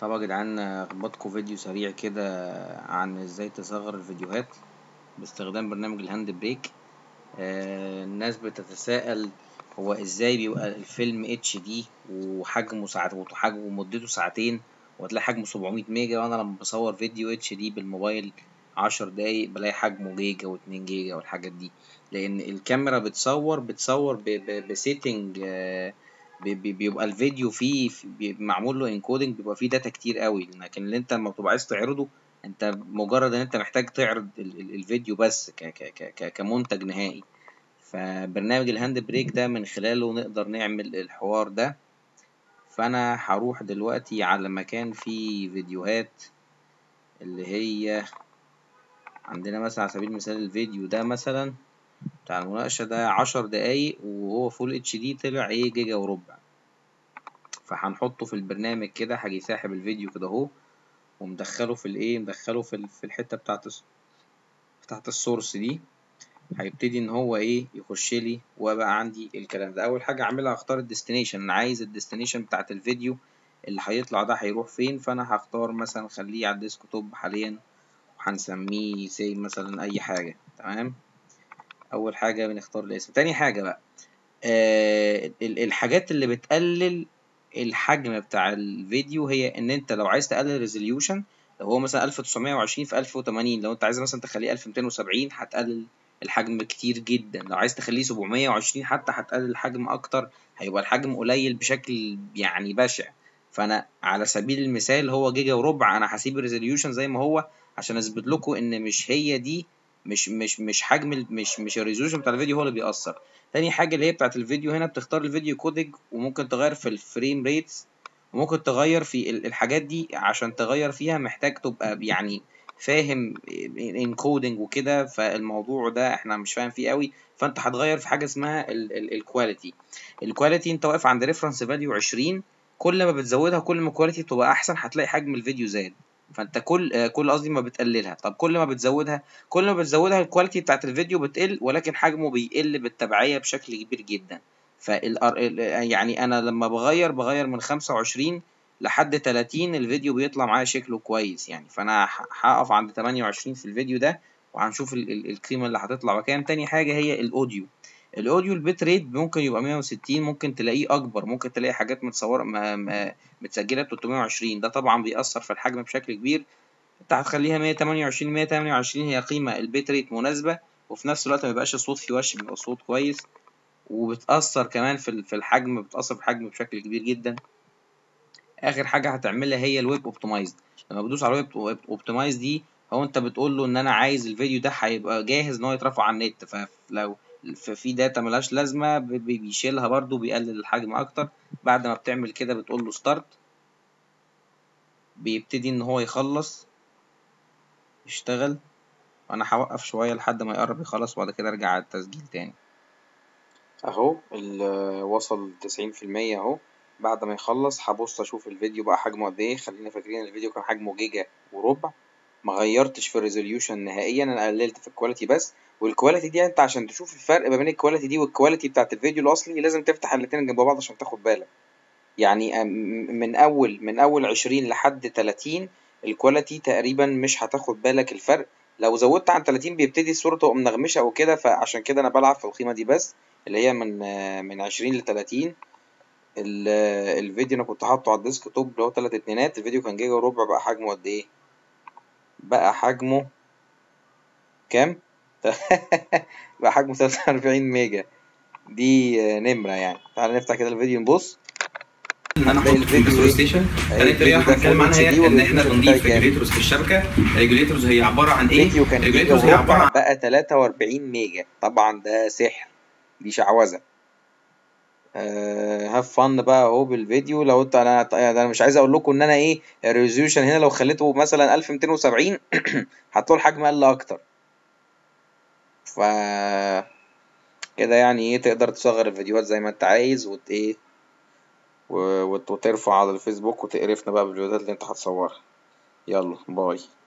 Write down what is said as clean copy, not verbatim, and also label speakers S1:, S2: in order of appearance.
S1: طبعا يا جدعان اخبطكم فيديو سريع كده عن ازاي تصغر الفيديوهات باستخدام برنامج الهاند بريك. الناس بتتساءل هو ازاي بيبقى الفيلم اتش دي وحجمه ساعة وحجمه ومدته ساعتين وتلاقي حجمه 700 ميجا، وانا لما بصور فيديو اتش دي بالموبايل 10 دقايق بلاقي حجمه جيجا واتنين جيجا والحاجات دي، لان الكاميرا بتصور بسيتنج. بيبقى الفيديو فيه معمول له انكودنج، بيبقى فيه داتا كتير قوي، لكن اللي انت لما بتبقى عايز تعرضه انت مجرد ان انت محتاج تعرض الفيديو بس كمنتج نهائي. فبرنامج الهاند بريك ده من خلاله نقدر نعمل الحوار ده. فانا هروح دلوقتي على مكان فيه فيديوهات، اللي هي عندنا مثلا على سبيل المثال الفيديو ده مثلا بتاع المناقشة ده 10 دقايق وهو فول اتش دي، طلع ايه جيجا وربع. فهنحطه في البرنامج كده، هاجي ساحب الفيديو كده اهو ومدخله في الايه، مدخله في الحتة بتاعت السورس دي. هيبتدي ان هو ايه يخش لي وبقى عندي الكلام ده. اول حاجه اعملها هختار الديستنيشن، انا عايز الديستنيشن بتاعت الفيديو اللي هيطلع ده هيروح فين. فانا هختار مثلا خليه على الديسكتوب حاليا وهنسميه سي مثلا اي حاجه. تمام، اول حاجه بنختار الاسم. تاني حاجه بقى الحاجات اللي بتقلل الحجم بتاع الفيديو، هي ان انت لو عايز تقلل ريزوليوشن، لو هو مثلا 1920 في 1080، لو انت عايز مثلا تخليه 1270 هتقلل الحجم كتير جدا. لو عايز تخليه 720 حتى هتقلل الحجم اكتر، هيبقى الحجم قليل بشكل يعني بشع. فانا على سبيل المثال هو جيجا وربع، انا هسيب الريزوليوشن زي ما هو عشان اثبت لكم ان مش هي دي، مش حجم مش الريزوليوشن بتاع الفيديو هو اللي بيأثر. تاني حاجة اللي هي بتاعت الفيديو، هنا بتختار الفيديو كودج وممكن تغير في الفريم ريتس وممكن تغير في الحاجات دي. عشان تغير فيها محتاج تبقى يعني فاهم انكودنج وكده، فالموضوع ده احنا مش فاهم فيه قوي. فانت هتغير في حاجة اسمها الكواليتي. الكواليتي انت واقف عند ريفرنس فاليو 20، كل ما بتزودها كل ما الكواليتي بتبقى احسن، هتلاقي حجم الفيديو زاد. فانت كل قصدي ما بتقللها. طب كل ما بتزودها الكواليتي بتاعت الفيديو بتقل، ولكن حجمه بيقل بالتبعية بشكل كبير جدا. يعني انا لما بغير من 25 لحد 30 الفيديو بيطلع معايا شكله كويس يعني. فانا هقف عند 28 في الفيديو ده وهنشوف القيمة اللي هتطلع بكام. تاني حاجة هي الاوديو البيت ريت ممكن يبقى 160، ممكن تلاقيه اكبر، ممكن تلاقي حاجات متصوره متسجله ب 320. ده طبعا بيأثر في الحجم بشكل كبير. انت هتخليها 128 هي قيمة البيت ريت مناسبة، وفي نفس الوقت ما يبقاش الصوت فيه وش، بيبقى الصوت كويس. وبتأثر كمان في الحجم، بتأثر في الحجم بشكل كبير جدا. آخر حاجة هتعملها هي الويب اوبتمايزد. لما بدوس على ويب اوبتمايزد دي، هو انت بتقول له ان انا عايز الفيديو ده هيبقى جاهز ان هو يترفع على النت، فلو في داتا ملهاش لازمة بيشيلها برضو، بيقلل الحجم اكتر. بعد ما بتعمل كده بتقول له ستارت، بيبتدي ان هو يشتغل. وانا هوقف شوية لحد ما يقرب يخلص وبعد كده ارجع على التسجيل تاني. اهو وصل 90% اهو. بعد ما يخلص هبص اشوف الفيديو بقى حجمه قد ايه. خلينا فاكرين الفيديو كان حجمه جيجا وربع، ما غيرتش في الريزوليوشن نهائيا، انا قللت في الكواليتي بس. والكواليتي دي انت عشان تشوف الفرق ما بين الكواليتي دي والكواليتي بتاعت الفيديو الاصلي لازم تفتح الاتنين جنب بعض عشان تاخد بالك. يعني من اول 20 لحد 30 الكواليتي تقريبا مش هتاخد بالك الفرق. لو زودت عن 30 بيبتدي الصورة تبقى منغمشة او كده، فعشان كده انا بلعب في القيمة دي بس، اللي هي من 20 ل 30. الفيديو انا كنت حاطه على الديسك توب اللي هو 3 اتنينات، الفيديو كان جيجا وربع، بقى حجمه قد ايه؟ بقى حجمه كام؟ بقى حجمه 43 ميجا. دي نمرة يعني. تعال نفتح كده الفيديو نبص.
S2: ان انا احطه في السورس ستيشن. تاني طريقه هنتكلم عنها هي ان احنا بنضيف ريجوليتورز في الشبكه. ريجوليتورز هي عباره عن ايه؟
S1: فيديو كان جيجا وربع بقى 43 ميجا. طبعا ده سحر، دي شعوذة. هاف فن بقى اهو بالفيديو. لو انت انا مش عايز اقول لكم ان انا ايه الريزوليوشن هنا، لو خليته مثلا 1270 هتلاقوا الحجم قل اكتر. ف كده يعني ايه تقدر تصغر الفيديوهات زي ما انت عايز ايه وترفع على الفيسبوك وتقرفنا بقى بالفيديوهات اللي انت هتصورها. يلا باي.